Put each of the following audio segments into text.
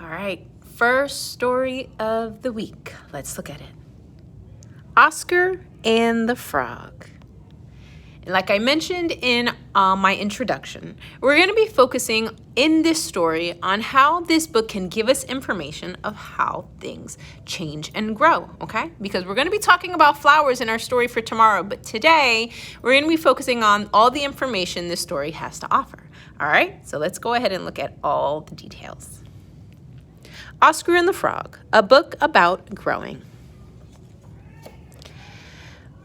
All right, first story of the week. Let's look at it. Oscar and the Frog. And like I mentioned in my introduction, we're going to be focusing in this story on how this book can give us information of how things change and grow, okay? Because we're going to be talking about flowers in our story for tomorrow, but today we're going to be focusing on all the information this story has to offer, all right? So let's go ahead and look at all the details. Oscar and the Frog, a book about growing.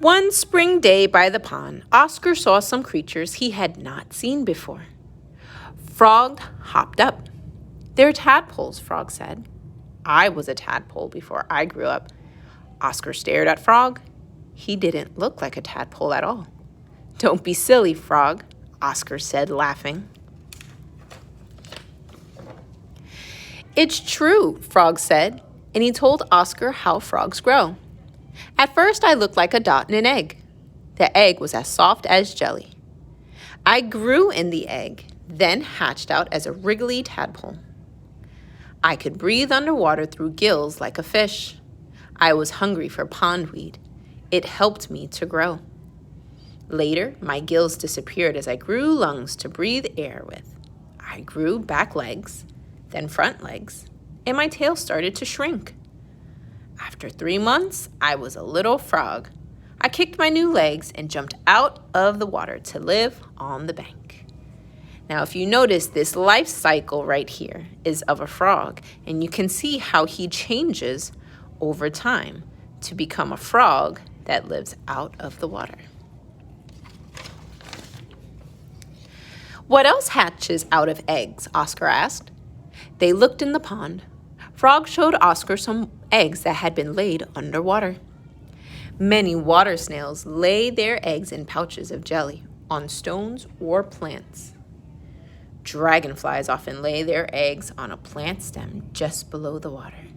One spring day by the pond, Oscar saw some creatures he had not seen before. Frog hopped up. "They're tadpoles," Frog said. "I was a tadpole before I grew up." Oscar stared at Frog. He didn't look like a tadpole at all. "Don't be silly, Frog," Oscar said, laughing. "It's true," Frog said, and he told Oscar how frogs grow. "At first, I looked like a dot in an egg. The egg was as soft as jelly. I grew in the egg, then hatched out as a wriggly tadpole. I could breathe underwater through gills like a fish. I was hungry for pondweed. It helped me to grow. Later, my gills disappeared as I grew lungs to breathe air with. I grew back legs, then front legs, and my tail started to shrink. After 3 months, I was a little frog. I kicked my new legs and jumped out of the water to live on the bank." Now, if you notice, this life cycle right here is of a frog, and you can see how he changes over time to become a frog that lives out of the water. "What else hatches out of eggs?" Oscar asked. They looked in the pond. Frog showed Oscar some eggs that had been laid underwater. Many water snails lay their eggs in pouches of jelly, on stones or plants. Dragonflies often lay their eggs on a plant stem just below the water.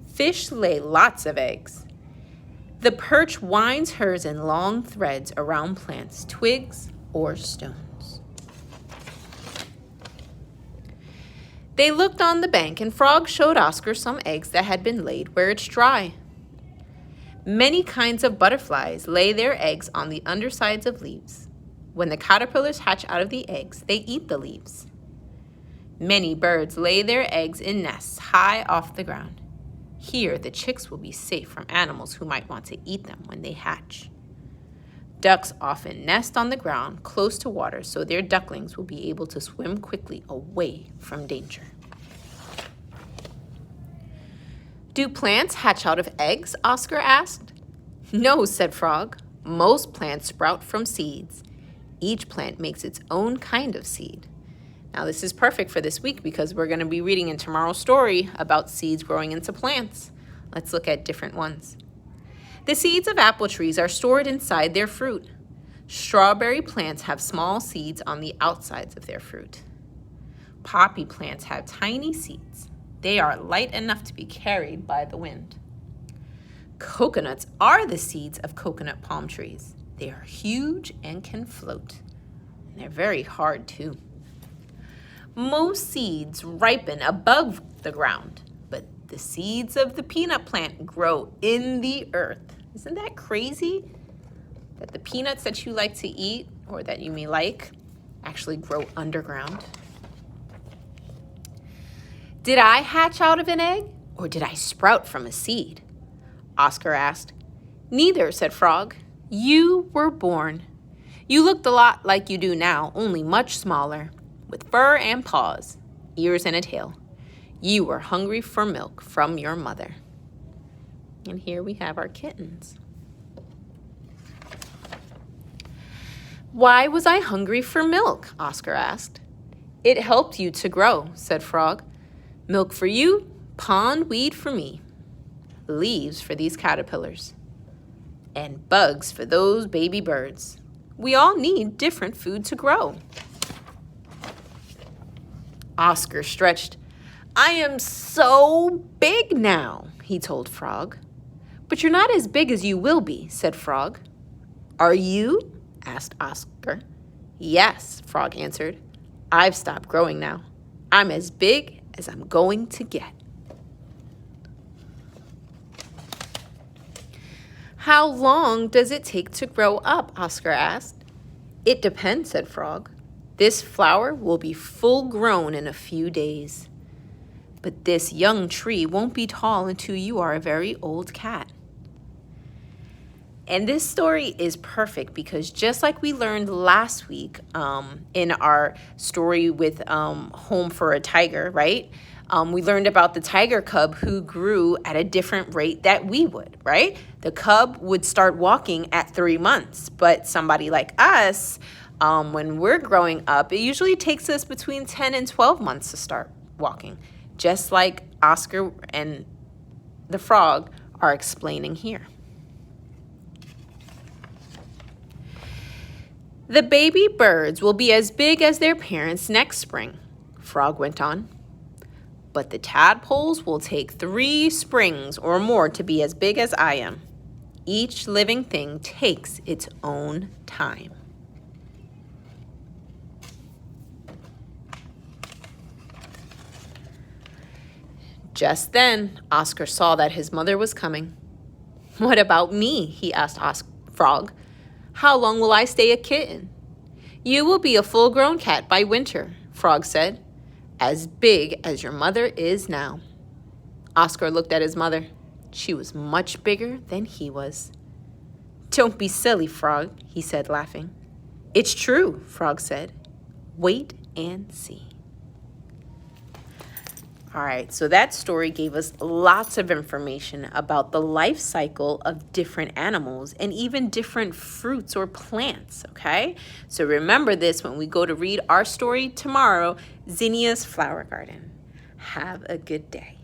Fish lay lots of eggs. The perch winds hers in long threads around plants, twigs, or stones. They looked on the bank, and Frog showed Oscar some eggs that had been laid where it's dry. Many kinds of butterflies lay their eggs on the undersides of leaves. When the caterpillars hatch out of the eggs, they eat the leaves. Many birds lay their eggs in nests high off the ground. Here, the chicks will be safe from animals who might want to eat them when they hatch. Ducks often nest on the ground close to water so their ducklings will be able to swim quickly away from danger. "Do plants hatch out of eggs?" Oscar asked. "No," said Frog. "Most plants sprout from seeds. Each plant makes its own kind of seed." Now, this is perfect for this week because we're going to be reading in tomorrow's story about seeds growing into plants. Let's look at different ones. The seeds of apple trees are stored inside their fruit. Strawberry plants have small seeds on the outsides of their fruit. Poppy plants have tiny seeds. They are light enough to be carried by the wind. Coconuts are the seeds of coconut palm trees. They are huge and can float. And they're very hard too. Most seeds ripen above the ground, but the seeds of the peanut plant grow in the earth. Isn't that crazy? That the peanuts that you like to eat, or that you may like, actually grow underground. "Did I hatch out of an egg, or did I sprout from a seed?" Oscar asked. "Neither," said Frog. "You were born. You looked a lot like you do now, only much smaller, with fur and paws, ears and a tail. You were hungry for milk from your mother." And here we have our kittens. "Why was I hungry for milk?" Oscar asked. "It helped you to grow," said Frog. "Milk for you, pondweed for me, leaves for these caterpillars, and bugs for those baby birds. We all need different food to grow." Oscar stretched. "I am so big now," he told Frog. "But you're not as big as you will be," said Frog. "Are you?" asked Oscar. "Yes," Frog answered. "I've stopped growing now. I'm as big as I'm going to get. How long does it take to grow up? Oscar asked. It depends, said Frog. This flower will be full grown in a few days. But this young tree won't be tall until you are a very old cat. And this story is perfect because just like we learned last week in our story with Home for a Tiger, right? We learned about the tiger cub who grew at a different rate that we would, right? The cub would start walking at 3 months, but somebody like us, when we're growing up, it usually takes us between 10 and 12 months to start walking, just like Oscar and the frog are explaining here. The baby birds will be as big as their parents next spring, Frog went on. But the tadpoles will take 3 springs or more to be as big as I am. Each living thing takes its own time. Just then, Oscar saw that his mother was coming. What about me? He asked Frog. How long will I stay a kitten? You will be a full-grown cat by winter, Frog said, as big as your mother is now. Oscar looked at his mother. She was much bigger than he was. Don't be silly, Frog, he said, laughing. It's true, Frog said. Wait and see. All right, so that story gave us lots of information about the life cycle of different animals and even different fruits or plants, okay? So remember this when we go to read our story tomorrow, Zinnia's Flower Garden. Have a good day.